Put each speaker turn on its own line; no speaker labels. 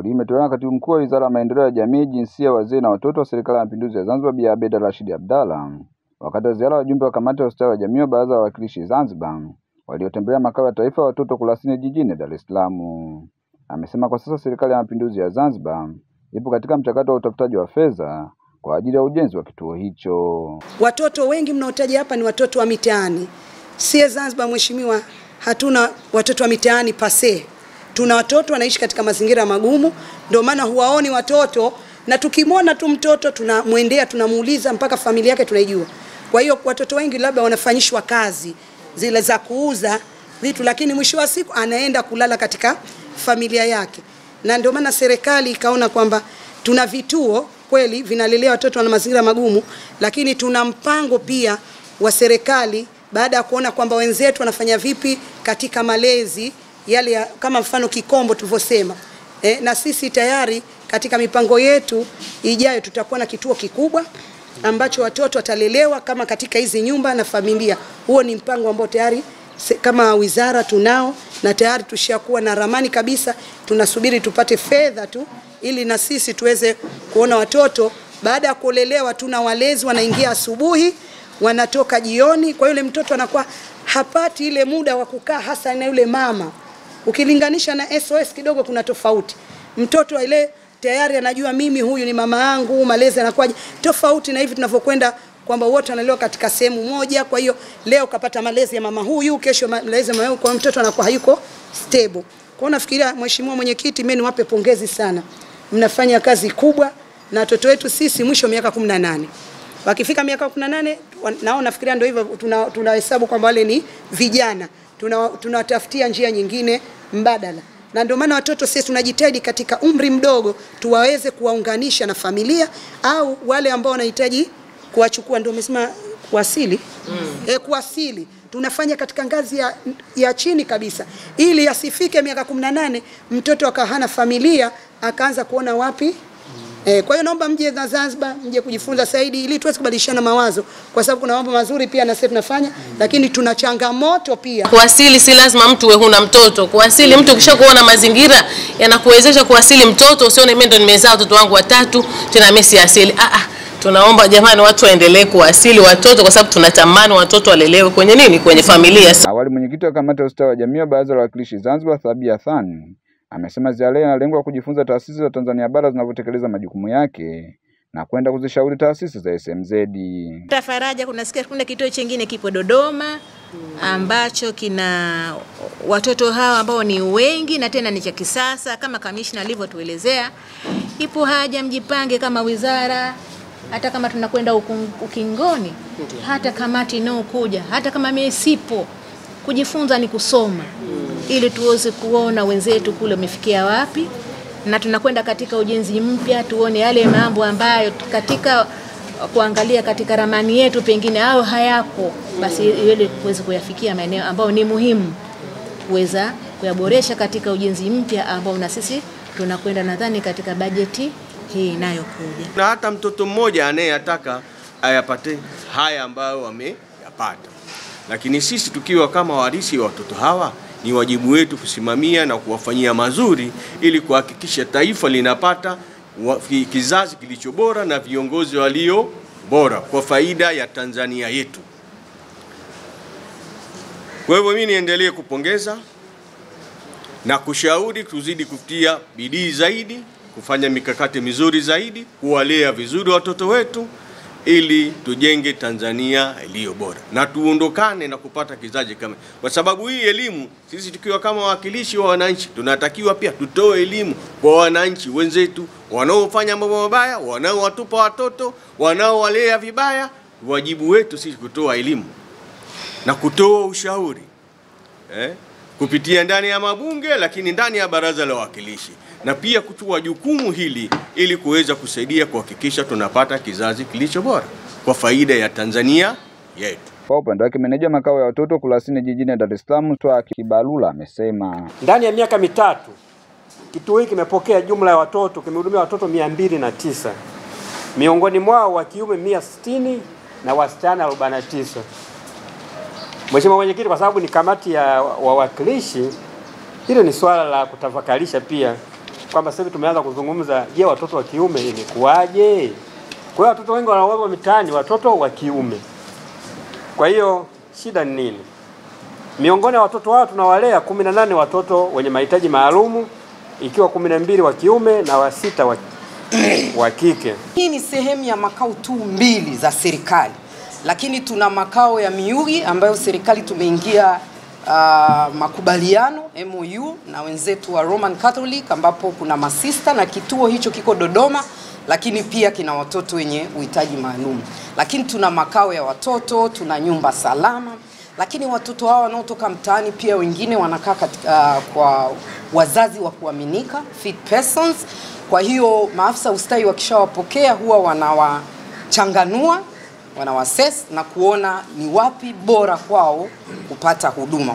Kauli imetolewa na Katibu Mkuu wa Wizara ya Maendeleo ya Jamii, Jinsia, Wazee na Watoto wa Serikali ya Mapinduzi ya Zanzibar, Bi Abeda Rashid Abdalla, wakati wa ziara ya wajumbe wa kamati ya ustawi wa jamii wa Baraza la Wawakilishi Zanzibar waliotembelea makao ya taifa ya watoto Kurasini jijini Dar es Salaam. Amesema kwa sasa Serikali ya Mapinduzi ya Zanzibar ipo katika mchakato wa utafutaji wa fedha kwa ajili ya ujenzi wa kituo hicho.
Watoto wengi mnaotaja hapa ni watoto wa mitaani. Si Zanzibar mheshimiwa, hatuna watoto wa mitaani pase. Tuna watoto wanaishi katika mazingira magumu, ndio maana huwaoni watoto, na tukimwona tu mtoto tunamwendea, tunamuuliza mpaka familia yake tunaijua. Kwa hiyo watoto wengi labda wanafanyishwa kazi zile za kuuza vitu, lakini mwisho wa siku anaenda kulala katika familia yake. Na ndio maana serikali ikaona kwamba tuna vituo kweli vinalelea watoto wana mazingira magumu, lakini tuna mpango pia wa serikali baada ya kuona kwamba wenzetu wanafanya vipi katika malezi yale ya, kama mfano Kikombo tulivyosema. Na sisi tayari katika mipango yetu ijayo tutakuwa na kituo kikubwa ambacho watoto watalelewa kama katika hizi nyumba na familia. Huo ni mpango ambao tayari kama wizara tunao, na tayari tushakuwa na ramani kabisa. Tunasubiri tupate fedha tu ili na sisi tuweze kuona watoto baada ya kulelewa. Tuna walezi wanaingia asubuhi, wanatoka jioni. Kwa yule mtoto anakuwa hapati ile muda wa kukaa hasa na yule mama. Ukilinganisha na SOS kidogo kuna tofauti. Mtoto ile tayari anajua mimi huyu ni mama yangu, malezi anakuwa tofauti na hivi tunavyokwenda kwamba wote wanalelewa katika sehemu moja. Kwa hiyo leo kapata malezi ya mama huyu, kesho malezi ya mama huyu, kwa mtoto anakuwa hayuko stable. Kwa nafikiria mheshimiwa mwenyekiti, mimi niwape pongezi sana. Mnafanya kazi kubwa na watoto wetu sisi mwisho miaka 18. Wakifika miaka 18 nao nafikiria ndio hivyo tunahesabu kwamba wale ni vijana. Tunatafutia njia nyingine mbadala. Na ndio maana watoto sisi tunajitahidi katika umri mdogo tuwaweze kuwaunganisha na familia au wale ambao wanahitaji kuwachukua, ndio umesema kuasili. Kuasili tunafanya katika ngazi ya chini kabisa ili asifike miaka 18 mtoto akahana familia akaanza kuona wapi. Kwa hiyo naomba mje na Zanzibar, mje kujifunza zaidi ili tuweze kubadilishana mawazo, kwa sababu kuna mambo mazuri pia na sisi tunafanya, lakini tuna changamoto pia.
Kuasili si lazima mtu wewe huna mtoto. Kuasili mtu ukishakuona mazingira yanakuwezesha kuasili mtoto, usione mimi ndo nimezaa watoto wangu watatu tena mimi si asili. Tunaomba jamani watu waendelee kuasili watoto kwa sababu tunatamani watoto walelewe kwenye nini? Kwenye familia.
Awali mwenyekiti wa kamati ya ustawi wa jamii wa Baraza la Wawakilishi Zanzibar, Thabia Thani, amesema ziara ina lengo la kujifunza taasisi za Tanzania bara zinavyotekeleza majukumu yake na kwenda kuzishauri taasisi za SMZ.
Tafaraja kunasikia kuna kituo kingine kipo Dodoma ambacho kina watoto hawa ambao ni wengi na tena ni cha kisasa kama kamishna alivyotuelezea. Ipo haja mjipange kama wizara, hata kama tunakwenda ukingoni, hata kamati kuja, hata kama mimi sipo, kujifunza ni kusoma ili tuweze kuona wenzetu kule wamefikia wapi, na tunakwenda katika ujenzi mpya tuone yale mambo ambayo katika kuangalia katika ramani yetu pengine au hayako, basi ili kuweza kuyafikia maeneo ambayo ni muhimu kuweza kuyaboresha katika ujenzi mpya ambao na sisi tunakwenda nadhani katika bajeti hii inayokuja.
Na hata mtoto mmoja anayetaka ayapate haya ambayo wameyapata. Lakini sisi tukiwa kama warisi wa watoto hawa ni wajibu wetu kusimamia na kuwafanyia mazuri ili kuhakikisha taifa linapata kizazi kilicho bora na viongozi walio bora kwa faida ya Tanzania yetu. Kwa hivyo mimi niendelee kupongeza na kushauri tuzidi kutia bidii zaidi, kufanya mikakati mizuri zaidi, kuwalea vizuri watoto wetu ili tujenge Tanzania iliyo bora na tuondokane na kupata kizazi kama, kwa sababu hii elimu sisi tukiwa kama wawakilishi wa wananchi tunatakiwa pia tutoe elimu kwa wananchi wenzetu wanaofanya mambo mabaya, wanaowatupa watoto, wanaowalea vibaya. Wajibu wetu sisi kutoa elimu na kutoa ushauri kupitia ndani ya mabunge, lakini ndani ya Baraza la Wawakilishi, na pia kuchukua jukumu hili ili kuweza kusaidia kuhakikisha tunapata kizazi kilicho bora kwa faida ya Tanzania yetu.
Kwa upande wake meneja makao ya watoto Kurasini jijini Dar es Salaam, Twaki Kibalula, amesema
ndani ya miaka mitatu kituo hiki kimepokea jumla ya watoto, kimehudumia watoto 209. Miongoni mwao wa kiume 160 na wasichana 49. Mheshimiwa Mwenyekiti, kwa sababu ni kamati ya wawakilishi, hilo ni swala la kutafakarisha pia kwamba sasa tumeanza kuzungumza, je, watoto wa kiume ilikuwaje? Kwa hiyo watoto wengi wanaoa mitaani watoto wa kiume. Kwa hiyo shida ni nini? Miongoni wa watoto wao tunawalea 18 watoto wenye mahitaji maalumu, ikiwa 12 wa kiume na 6 wa kike.
Hii ni sehemu ya makao tu 2 za serikali, lakini tuna makao ya Miuri ambayo serikali tumeingia makubaliano MOU na wenzetu wa Roman Catholic, ambapo kuna masista na kituo hicho kiko Dodoma, lakini pia kina watoto wenye uhitaji maalum. Lakini tuna makao ya watoto, tuna nyumba salama, lakini watoto hao wanaotoka mtaani pia wengine wanakaa katika kwa wazazi wa kuaminika, fit persons. Kwa hiyo maafisa ustawi wakishawapokea huwa wanawachanganua, wanawassess na kuona ni wapi bora kwao kupata huduma.